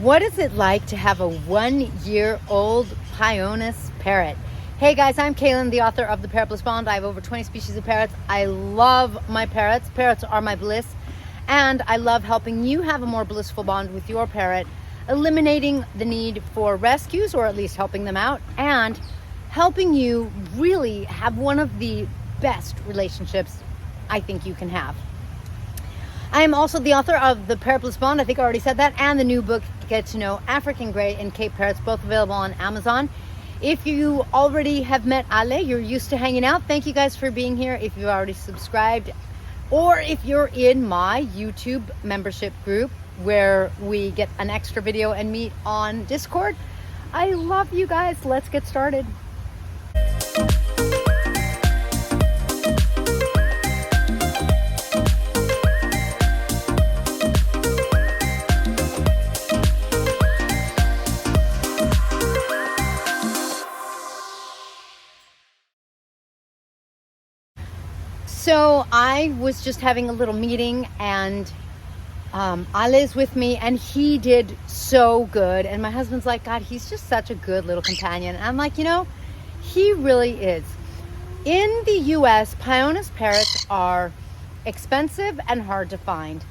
What is it like to have a 1-year-old Pionus Parrot? Hey guys, I'm Kaylin, the author of the Parrot Bliss Bond. I have over 20 species of parrots. I love my parrots. Parrots are my bliss. And I love helping you have a more blissful bond with your parrot, eliminating the need for rescues, or at least helping them out, and helping you really have one of the best relationships I think you can have. I am also the author of the Parrot Bliss Bond, I think I already said that, and the new book, Get to Know African Grey and Cape Parrots, both available on Amazon. If you already have met Ale, you're used to hanging out. Thank you guys for being here. If you've already subscribed, or if you're in my YouTube membership group where we get an extra video and meet on Discord, I love you guys. Let's get started. So I was just having a little meeting, and Ale's with me, and he did so good. And my husband's like, God, he's just such a good little companion. And I'm like, you know, he really is. In the US, Pionus parrots are expensive and hard to find.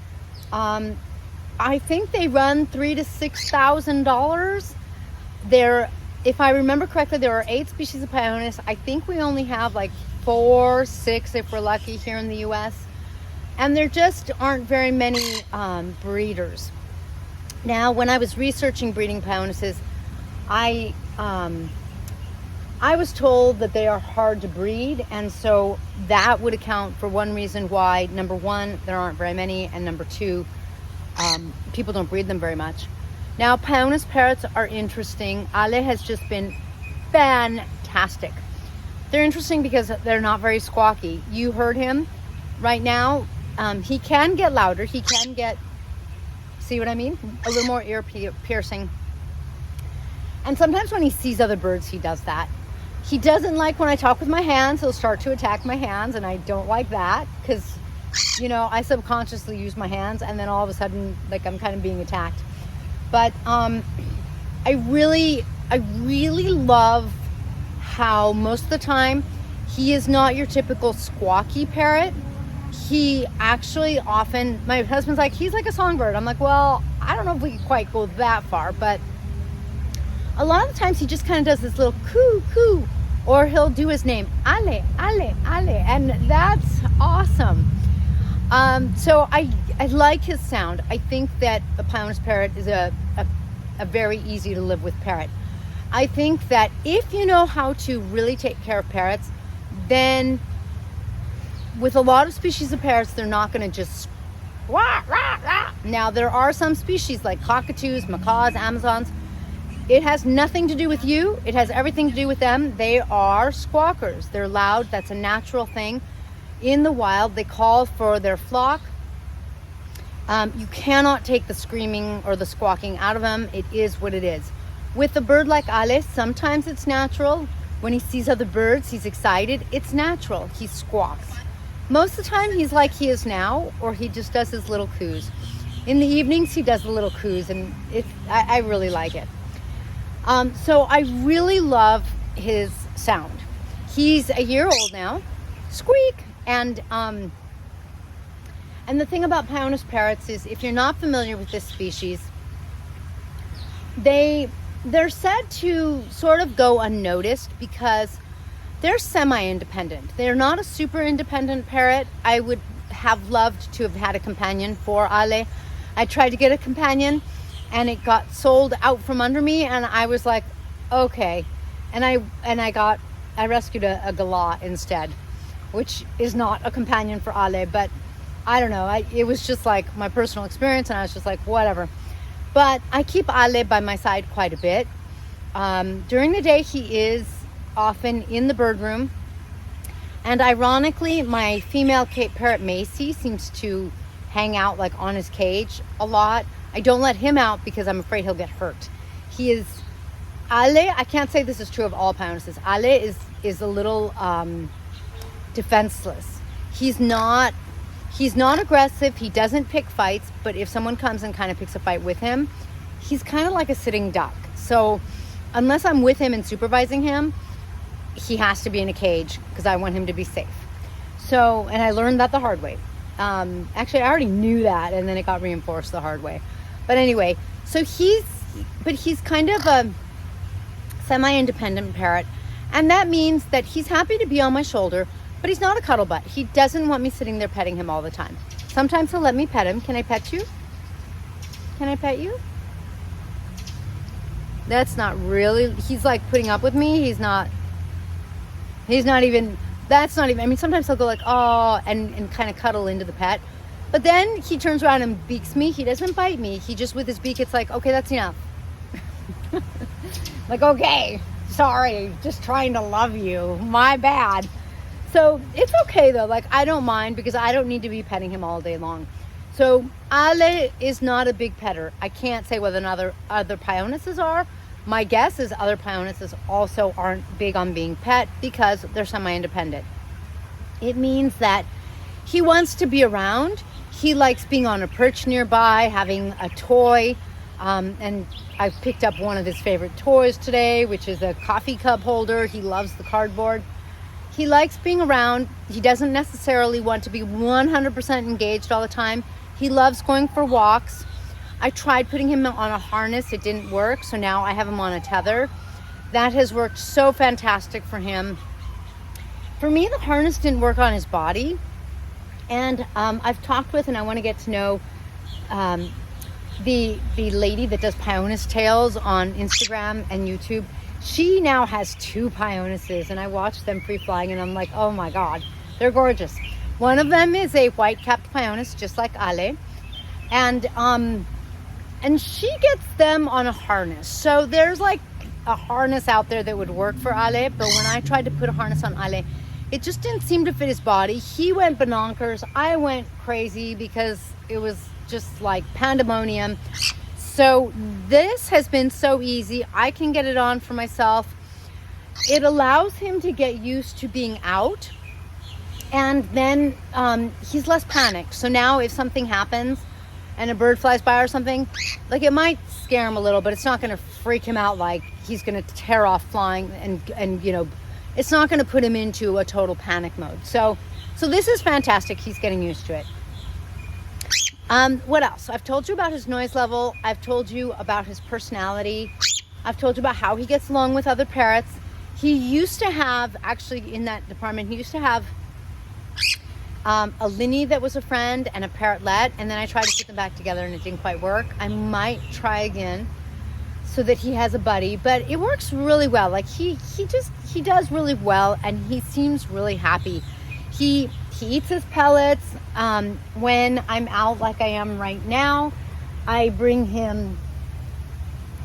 I think they run $3,000 to $6,000. If I remember correctly, there are 8 species of Pionus. I think we only have like 4, 6 if we're lucky here in the US, and there just aren't very many breeders. Now, when I was researching breeding Pionuses, I was told that they are hard to breed, and so that would account for one reason why, number one, there aren't very many, and number two, people don't breed them very much. Now, Pionus parrots are interesting. Ale has just been fantastic. They're interesting because they're not very squawky. You heard him right now. He can get louder. He can get, see what I mean? A little more ear piercing. And sometimes when he sees other birds, he does that. He doesn't like when I talk with my hands. He'll start to attack my hands, and I don't like that because, you know, I subconsciously use my hands, and then all of a sudden, like, I'm kind of being attacked. But I really love how most of the time he is not your typical squawky parrot. He actually often, my husband's like, he's like a songbird. I'm like, well, I don't know if we can quite go that far, but a lot of the times he just kind of does this little coo coo, or he'll do his name, Ale, Ale, Ale, and that's awesome. So I like his sound. I think that a Pionus parrot is a very easy to live with parrot. I think that if you know how to really take care of parrots, then with a lot of species of parrots, they're not going to just wah, rah, rah. Now, there are some species like cockatoos, macaws, Amazons. It has nothing to do with you. It has everything to do with them. They are squawkers. They're loud. That's a natural thing. In the wild, they call for their flock. You cannot take the screaming or the squawking out of them. It is what it is. With a bird like Ale, sometimes it's natural. When he sees other birds, he's excited. It's natural. He squawks. Most of the time, he's like he is now, or he just does his little coos. In the evenings, he does the little coos, and I really like it. So I really love his sound. He's a year old now. Squeak! And the thing about Pionus parrots is, if you're not familiar with this species, they're said to sort of go unnoticed because they're semi-independent. They're not a super independent parrot. I would have loved to have had a companion for Ale. I tried to get a companion, and it got sold out from under me, and I was like, okay. And I rescued a galah instead, which is not a companion for Ale, but I don't know. It was just like my personal experience, and I was just like, whatever. But I keep Ale by my side quite a bit. During the day, he is often in the bird room. And ironically, my female Cape Parrot Macy seems to hang out like on his cage a lot. I don't let him out because I'm afraid he'll get hurt. Ale, I can't say this is true of all Pionuses. Ale is a little defenseless. He's not aggressive. He doesn't pick fights, but if someone comes and kind of picks a fight with him, he's kind of like a sitting duck. So unless I'm with him and supervising him, he has to be in a cage because I want him to be safe. So, and I learned that the hard way. Actually, I already knew that, and then it got reinforced the hard way. But anyway, so he's kind of a semi-independent parrot, and that means that he's happy to be on my shoulder, but he's not a cuddle butt. He doesn't want me sitting there petting him all the time. Sometimes he'll let me pet him. Can I pet you? Can I pet you? That's not really, he's like putting up with me. He's not even, I mean, sometimes he'll go like, oh, and kind of cuddle into the pet. But then he turns around and beaks me. He doesn't bite me. He just, with his beak, it's like, okay, that's enough. Like, okay, sorry, just trying to love you. My bad. So it's okay though. Like, I don't mind because I don't need to be petting him all day long. So Ale is not a big petter. I can't say whether other Pionuses are. My guess is other Pionuses also aren't big on being pet because they're semi-independent. It means that he wants to be around. He likes being on a perch nearby, having a toy. And I picked up one of his favorite toys today, which is a coffee cup holder. He loves the cardboard. He likes being around. He doesn't necessarily want to be 100% engaged all the time. He loves going for walks. I tried putting him on a harness. It didn't work. So now I have him on a tether. That has worked so fantastic for him. For me, the harness didn't work on his body. And I've talked with, and I want to get to know the lady that does Pionus tails on Instagram and YouTube. She now has 2 Pionuses, and I watch them free-flying, and I'm like, oh my God, they're gorgeous. One of them is a white-capped Pionus, just like Ale, and she gets them on a harness. So there's like a harness out there that would work for Ale, but when I tried to put a harness on Ale, it just didn't seem to fit his body. He went bonkers. I went crazy because it was just like pandemonium. So this has been so easy. I can get it on for myself. It allows him to get used to being out, and then he's less panicked. So now if something happens and a bird flies by or something, like, it might scare him a little, but it's not going to freak him out like he's going to tear off flying, and you know, it's not going to put him into a total panic mode. So this is fantastic. He's getting used to it. What else? I've told you about his noise level. I've told you about his personality. I've told you about how he gets along with other parrots. He used to have, actually in that department, he used to have a Linny that was a friend and a parrotlet, and then I tried to put them back together and it didn't quite work. I might try again so that he has a buddy, but it works really well. Like, he does really well, and he seems really happy. He eats his pellets. When I'm out like I am right now, I bring him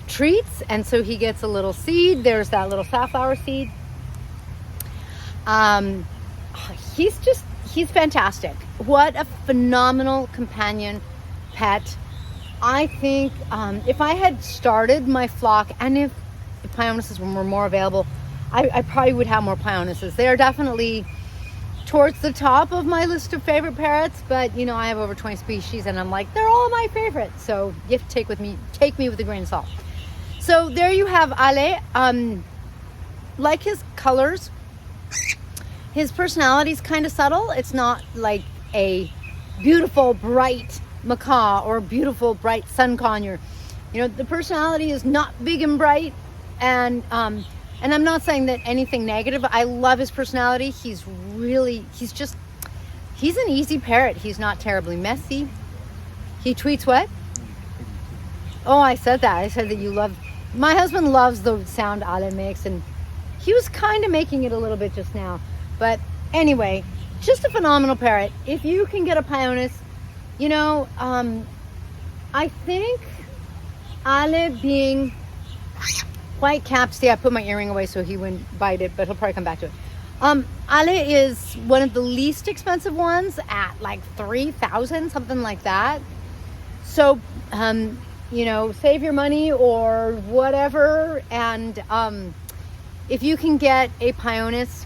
treats, and so he gets a little seed. There's that little safflower seed. He's fantastic. What a phenomenal companion pet. I think if I had started my flock, and if the Pionuses were more available, I probably would have more Pionuses. They are definitely towards the top of my list of favorite parrots, but you know, I have over 20 species, and I'm like, they're all my favorites. So you have to take me with a grain of salt. So there you have Ale. Like his colors, his personality is kind of subtle. It's not like a beautiful, bright macaw or beautiful, bright sun conure. You know, the personality is not big and bright, and I'm not saying that anything negative. I love his personality. He's an easy parrot. He's not terribly messy. He tweets what? Oh, I said that. I said that you love, my husband loves the sound Ale makes, and he was kind of making it a little bit just now. But anyway, just a phenomenal parrot. If you can get a Pionus, you know, I think Ale being white capped, see, I put my earring away so he wouldn't bite it, but he'll probably come back to it. Ale is one of the least expensive ones at like 3,000, something like that. So, you know, save your money or whatever. And if you can get a Pionus,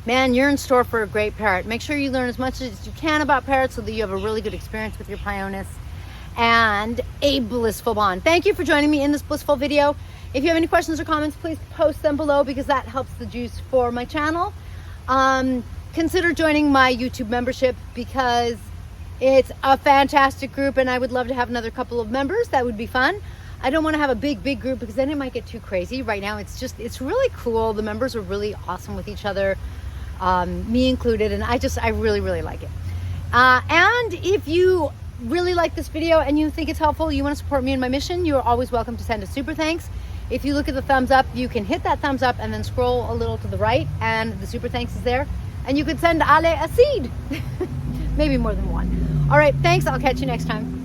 man, you're in store for a great parrot. Make sure you learn as much as you can about parrots so that you have a really good experience with your Pionus. and a blissful bond. Thank you for joining me in this blissful video. If you have any questions or comments, please post them below because that helps the juice for my channel. Consider joining my YouTube membership because it's a fantastic group and I would love to have another couple of members. That would be fun. I don't want to have a big group because then it might get too crazy. Right now it's really cool. The members are really awesome with each other, me included, and I really like it. And if you really like this video and you think it's helpful, you want to support me in my mission, you're always welcome to send a super thanks. If you look at the thumbs up, you can hit that thumbs up and then scroll a little to the right and the super thanks is there. And you could send Ale a seed, maybe more than one. All right, thanks. I'll catch you next time.